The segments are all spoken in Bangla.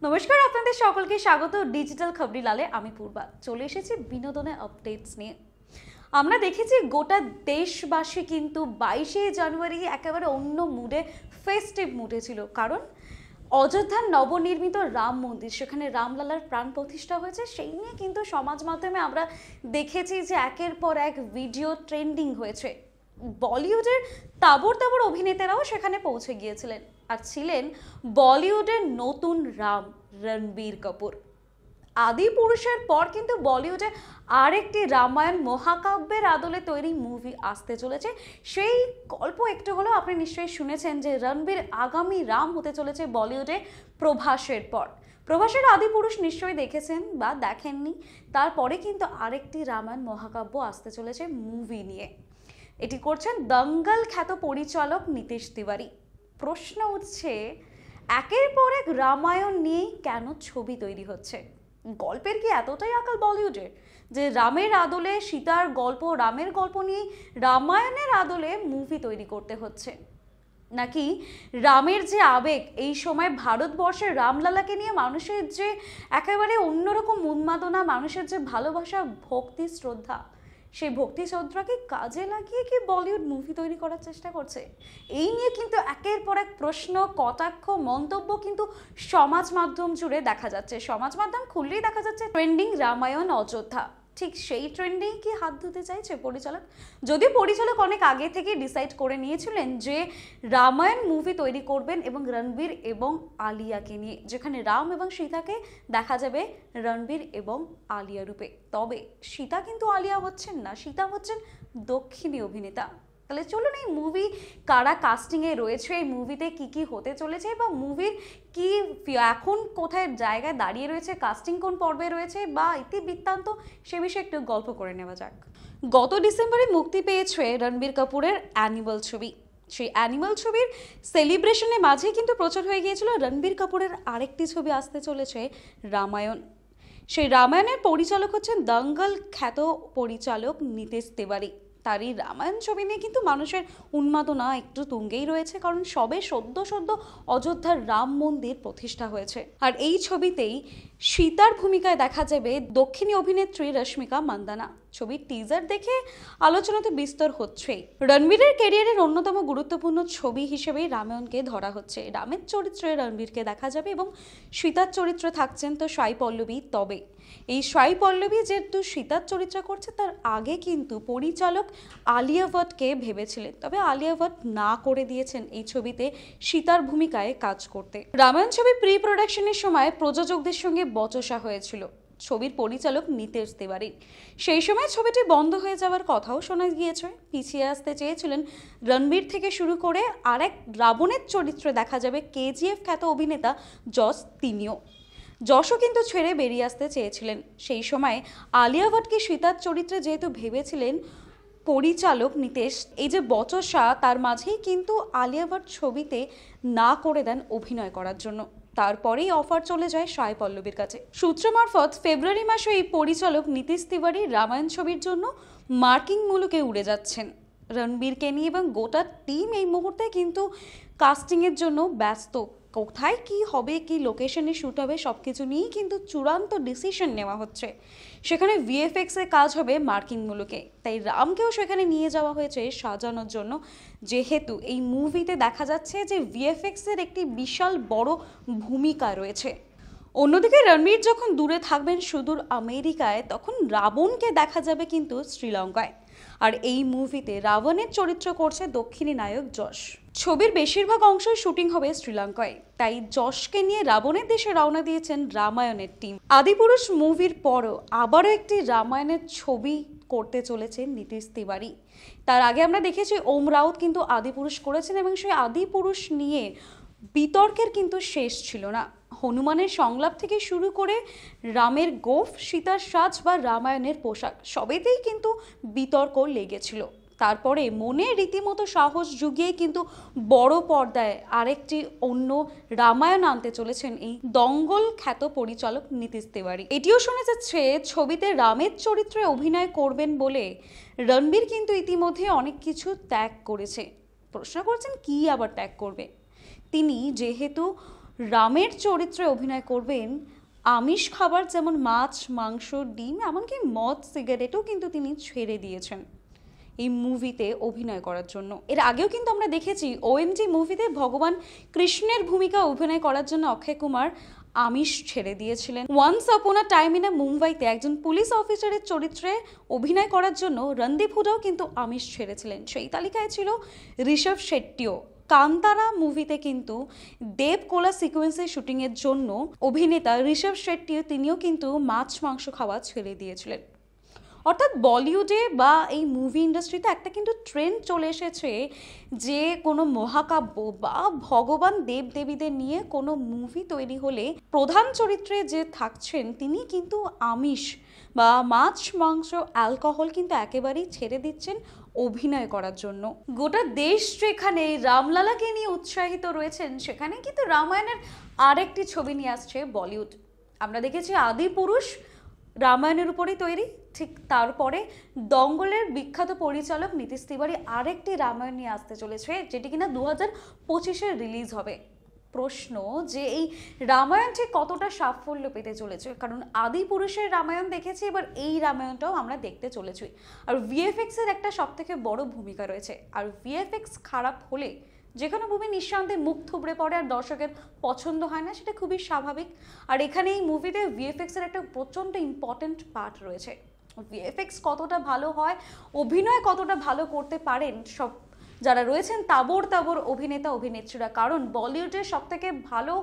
নমস্কার, আপনাদের সকলকে স্বাগত ডিজিটাল খবরি লালে। আমি পূর্বা চলে এসেছি বিনোদনের আপডেটস নিয়ে। আমরা দেখেছি গোটা দেশবাসী কিন্তু 22শে জানুয়ারি একেবারে অন্য মুডে, ফেস্টিভ মুডে ছিল। কারণ অযোধ্যার নবনির্মিত রাম মন্দির, সেখানে রামলালার প্রাণ প্রতিষ্ঠা হয়েছে। সেই নিয়ে কিন্তু সমাজ মাধ্যমে আমরা দেখেছি যে একের পর এক ভিডিও ট্রেন্ডিং হয়েছে। বলিউডের তাবড় তাবড় অভিনেতারাও সেখানে পৌঁছে গিয়েছিলেন, আর ছিলেন বলিউডের নতুন রাম রণবীর কাপুর। আদি পুরুষের পর কিন্তু বলিউডে আরেকটি রামায়ণ মহাকাব্যের আদলে তৈরি মুভি আসতে চলেছে। সেই গল্প একটু হলেও আপনি নিশ্চয়ই শুনেছেন যে রণবীর আগামী রাম হতে চলেছে বলিউডে প্রভাসের পর। প্রভাসের আদি পুরুষ নিশ্চয়ই দেখেছেন বা দেখেননি। তারপরে কিন্তু আরেকটি রামায়ণ মহাকাব্য আসতে চলেছে মুভি নিয়ে। এটি করছেন দঙ্গল খ্যাত পরিচালক নীতিশ তিওয়ারি। প্রশ্ন উঠছে, একের পর এক রামায়ণ নিয়েই কেন ছবি তৈরি হচ্ছে? গল্পের কি এতটাই আকাল বলিউডের যে রামের আদলে সীতার গল্প, রামের গল্প নিয়ে রামায়ণের আদলে মুভি তৈরি করতে হচ্ছে? নাকি রামের যে আবেগ, এই সময় ভারতবর্ষের রামলালাকে নিয়ে মানুষের যে একেবারে অন্যরকম উন্মাদনা, মানুষের যে ভালোবাসা, ভক্তি, শ্রদ্ধা, সেই ভক্তি শ্রদ্ধাকে কাজে লাগিয়ে কি বলিউড মুভি তৈরি করার চেষ্টা করছে? এই নিয়ে কিন্তু একের পর এক প্রশ্ন, কটাক্ষ, মন্তব্য কিন্তু সমাজ মাধ্যম জুড়ে দেখা যাচ্ছে। সমাজ মাধ্যম খুললেই দেখা যাচ্ছে ট্রেন্ডিং রামায়ণ অযোধ্যা। ঠিক সেই ট্রেন্ডেই কি হাত ধুতে চাইছে পরিচালক? যদিও পরিচালক অনেক আগে থেকে ডিসাইড করে নিয়েছিলেন যে রামায়ণ মুভি তৈরি করবেন এবং রণবীর এবং আলিয়াকে নিয়ে, যেখানে রাম এবং সীতাকে দেখা যাবে রণবীর এবং আলিয়া রূপে। তবে সীতা কিন্তু আলিয়া হচ্ছেন না, সীতা হচ্ছেন দক্ষিণী অভিনেতা। তাহলে চলুন এই মুভি কারা কাস্টিংয়ে রয়েছে, এই মুভিতে কি কি হতে চলেছে বা মুভির কি এখন কোথায় জায়গায় দাঁড়িয়ে রয়েছে, কাস্টিং কোন পর্বে রয়েছে বা ইতিবৃত্তান্ত, সে বিষয়ে একটু গল্প করে নেওয়া যাক। গত ডিসেম্বরে মুক্তি পেয়েছে রণবীর কাপুরের অ্যানিমাল ছবি। সেই অ্যানিমাল ছবির সেলিব্রেশনের মাঝেই কিন্তু প্রচার হয়ে গিয়েছিল রণবীর কাপুরের আরেকটি ছবি আসতে চলেছে, রামায়ণ। সেই রামায়ণের পরিচালক হচ্ছেন দঙ্গল খ্যাত পরিচালক নীতিশ তিওয়ারি। তার এই রামায়ণ ছবি নিয়ে কিন্তু মানুষের উন্মাদনা একটু তুঙ্গেই রয়েছে, কারণ সবে সদ্য অযোধ্যার রাম মন্দির প্রতিষ্ঠা হয়েছে। আর এই ছবিতেই সীতার ভূমিকায় দেখা যাবে দক্ষিণী অভিনেত্রী রশ্মিকা মান্দানা। ছবির টিজার দেখে আলোচনা তো বিস্তর হচ্ছেই। রণবীরের ক্যারিয়ারের অন্যতম গুরুত্বপূর্ণ ছবি হিসেবেই রামায়ণকে ধরা হচ্ছে। রামের চরিত্রে রণবীরকে দেখা যাবে এবং সীতার চরিত্রে থাকছেন তো সাই পল্লবী। তবে এই সাই পল্লবী যেহেতু সীতার চরিত্র করছে, তার আগে কিন্তু পরিচালক আলিয়া ভট্টকে ভেবেছিলেন, তবে আলিয়া ভট্ট না করে দিয়েছেন এই ছবিতে সীতার ভূমিকায় কাজ করতে। রামায়ণ ছবি প্রি প্রোডাকশনের সময় প্রযোজকদের সঙ্গে বচসা হয়েছিল ছবির পরিচালক নীতিশ তিওয়ারির। সেই সময় ছবিটি বন্ধ হয়ে যাওয়ার কথাও শোনা গিয়েছে। পিছিয়ে আসতে চেয়েছিলেন রণবীর থেকে শুরু করে আরেক রাবণের চরিত্রে দেখা যাবে কেজিএফ খ্যাত অভিনেতা যশ, তিনিও। যশও কিন্তু ছেড়ে বেরিয়ে আসতে চেয়েছিলেন। সেই সময় আলিয়া ভট্টকে সীতার চরিত্রে যেহেতু ভেবেছিলেন পরিচালক নীতিশ, এই যে বচসা, তার মাঝেই কিন্তু আলিয়া ভট্ট ছবিতে না করে দেন অভিনয় করার জন্য। তারপরেই অফার চলে যায় সাই পল্লবীর কাছে। সূত্র মারফত ফেব্রুয়ারি মাসে এই পরিচালক নীতিশ তিওয়ারি রামায়ণ ছবির জন্য মার্কিং মুলুকে উড়ে যাচ্ছেন। রণবীরকে নিয়ে এবং গোটা টিম এই মুহূর্তে কিন্তু কাস্টিংয়ের জন্য ব্যস্ত। কোথায় কি হবে, কি লোকেশনে শ্যুট হবে, সব কিছু নিয়েই কিন্তু চূড়ান্ত ডিসিশন নেওয়া হচ্ছে। সেখানে ভিএফএক্স এর কাজ হবে মার্কিং মুলুকে, তাই রামকেও সেখানে নিয়ে যাওয়া হয়েছে সাজানোর জন্য। যেহেতু এই মুভিতে দেখা যাচ্ছে যে ভিএফএক্স এর একটি বিশাল বড় ভূমিকা রয়েছে। অন্যদিকে রণবীর যখন দূরে থাকবেন সুদূর আমেরিকায়, তখন রাবণকে দেখা যাবে কিন্তু শ্রীলঙ্কায়। আর এই মুভিতে রাবণের চরিত্র করছে দক্ষিণী নায়ক যশ। ছবির বেশিরভাগ অংশই শুটিং হবে শ্রীলঙ্কায়, তাই যশকে নিয়ে রাবণের দেশে রওনা দিয়েছেন রামায়ণের টিম। আদিপুরুষ মুভির পরও আবারও একটি রামায়ণের ছবি করতে চলেছেন নীতিশ তিওয়ারি। তার আগে আমরা দেখেছি ওম রাউত কিন্তু আদিপুরুষ করেছেন এবং সেই আদিপুরুষ নিয়ে বিতর্কের কিন্তু শেষ ছিল না। হনুমানের সংলাপ থেকে শুরু করে রামের গোফ, সীতার সাজ বা রামায়ণের পোশাক, সবেতেই কিন্তু বিতর্ক লেগেছিল। তারপরে মনে রীতিমতো সাহস জুগিয়ে কিন্তু বড় পর্দায় আরেকটি অন্য রামায়ণ আনতে চলেছেন এই দঙ্গল খ্যাত পরিচালক নীতিশ তিওয়ারি। এটিও শোনা যাচ্ছে ছবিতে রামের চরিত্রে অভিনয় করবেন বলে রণবীর কিন্তু ইতিমধ্যে অনেক কিছু ত্যাগ করেছে। প্রশ্ন করছেন কি আবার ত্যাগ করবে? তিনি যেহেতু রামের চরিত্রে অভিনয় করবেন আমিষ খাবার যেমন মাছ, মাংস, ডিম, এমনকি মদ, সিগারেটও কিন্তু তিনি ছেড়ে দিয়েছেন এই মুভিতে অভিনয় করার জন্য। এর আগেও কিন্তু আমরা দেখেছি ওএমজি মুভিতে ভগবান কৃষ্ণের ভূমিকা অভিনয় করার জন্য অক্ষয় কুমার আমিষ ছেড়ে দিয়েছিলেন। Once upon a time in মুম্বাইতে একজন পুলিশ অফিসারের চরিত্রে অভিনয় করার জন্য রণদীপ হুডাও কিন্তু আমিষ ছেড়েছিলেন। সেই তালিকায় ছিল ঋষভ শেট্টিও। কান্তারা মুভিতে কিন্তু দেব কোলা সিকোয়েন্সের শুটিংয়ের জন্য অভিনেতা ঋষভ শেট্টি তিনিও কিন্তু মাছ মাংস খাওয়া ছেড়ে দিয়েছিলেন। অর্থাৎ বলিউডে বা এই মুভি ইন্ডাস্ট্রিতে একটা কিন্তু ট্রেন্ড চলে এসেছে যে কোনো মহাকাব্য বা ভগবান দেবদেবীদের নিয়ে কোনো মুভি তৈরি হলে প্রধান চরিত্রে যে থাকছেন তিনি কিন্তু আমিষ বা মাছ, মাংস, অ্যালকোহল কিন্তু একেবারেই ছেড়ে দিচ্ছেন অভিনয় করার জন্য। গোটা দেশ যেখানে রামলালাকে নিয়ে উৎসাহিত রয়েছেন, সেখানে কিন্তু রামায়ণের আরেকটি ছবি নিয়ে আসছে বলিউড। আমরা দেখেছি আদিপুরুষ রামায়ণের উপরেই তৈরি, ঠিক তারপরে দঙ্গলের বিখ্যাত পরিচালক নীতিশ তিওয়ারি আরেকটি রামায়ণ নিয়ে আসতে চলেছে, যেটি কিনা 2025-এ রিলিজ হবে। প্রশ্ন যে এই রামায়ণটি কতটা সাফল্য পেতে চলেছে, কারণ আদি পুরুষের রামায়ণ দেখেছি, এবার এই রামায়ণটাও আমরা দেখতে চলেছি। আর ভিএফএক্স এর একটা সবথেকে বড় ভূমিকা রয়েছে, আর ভিএফএক্স খারাপ হলে যে কোনো মুভি নিঃসন্দেহে মুখ থুবড়ে পড়ে আর দর্শকের পছন্দ হয় না, সেটা খুবই স্বাভাবিক। আর এখানে এই মুভিতে ভিএফএক্স এর একটা প্রচণ্ড ইম্পর্টেন্ট পার্ট রয়েছে। ভিএফএক্স কতটা ভালো হয়, অভিনয় কতটা ভালো করতে পারেন সব যারা রয়েছেন তাবড় তাবড় অভিনেতা অভিনেত্রীরা, কারণ বলিউডের সব থেকে ভালো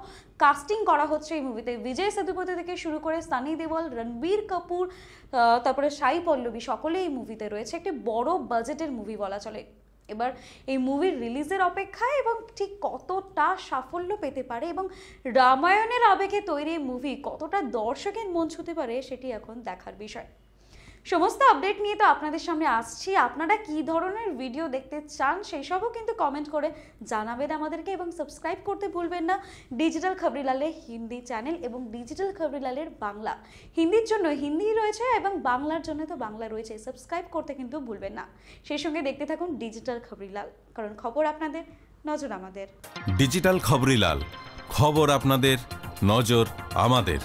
কাস্টিং করা হচ্ছে এই মুভিতে। বিজয় সেতুপতি থেকে শুরু করে সানি দেওয়াল, রণবীর কাপুর, তারপরে সাই পল্লবী, সকলে এই মুভিতে রয়েছে। একটি বড় বাজেটের মুভি বলা চলে। এবার এই মুভির রিলিজের অপেক্ষায় এবং ঠিক কতটা সাফল্য পেতে পারে এবং রামায়ণের আবেগে তৈরি মুভি কতটা দর্শকের মন ছুঁতে পারে, সেটি এখন দেখার বিষয়। সমস্ত আপডেট নিয়ে তো আপনাদের সামনে আসছি। আপনারা কি ধরনের ভিডিও দেখতে চান সেই সবও কিন্তু কমেন্ট করে জানাবেন আমাদেরকে, এবং সাবস্ক্রাইব করতে ভুলবেন না ডিজিটাল খবরিলালের হিন্দি চ্যানেল এবং ডিজিটাল খবরিলালের বাংলা। হিন্দির জন্য হিন্দি রয়েছে এবং বাংলার জন্য তো বাংলা রয়েছে, সাবস্ক্রাইব করতে কিন্তু ভুলবেন না। সেই সঙ্গে দেখতে থাকুন ডিজিটাল খবরিলাল, কারণ খবর আপনাদের, নজর আমাদের। ডিজিটাল খবরিলাল, খবর আপনাদের, নজর আমাদের।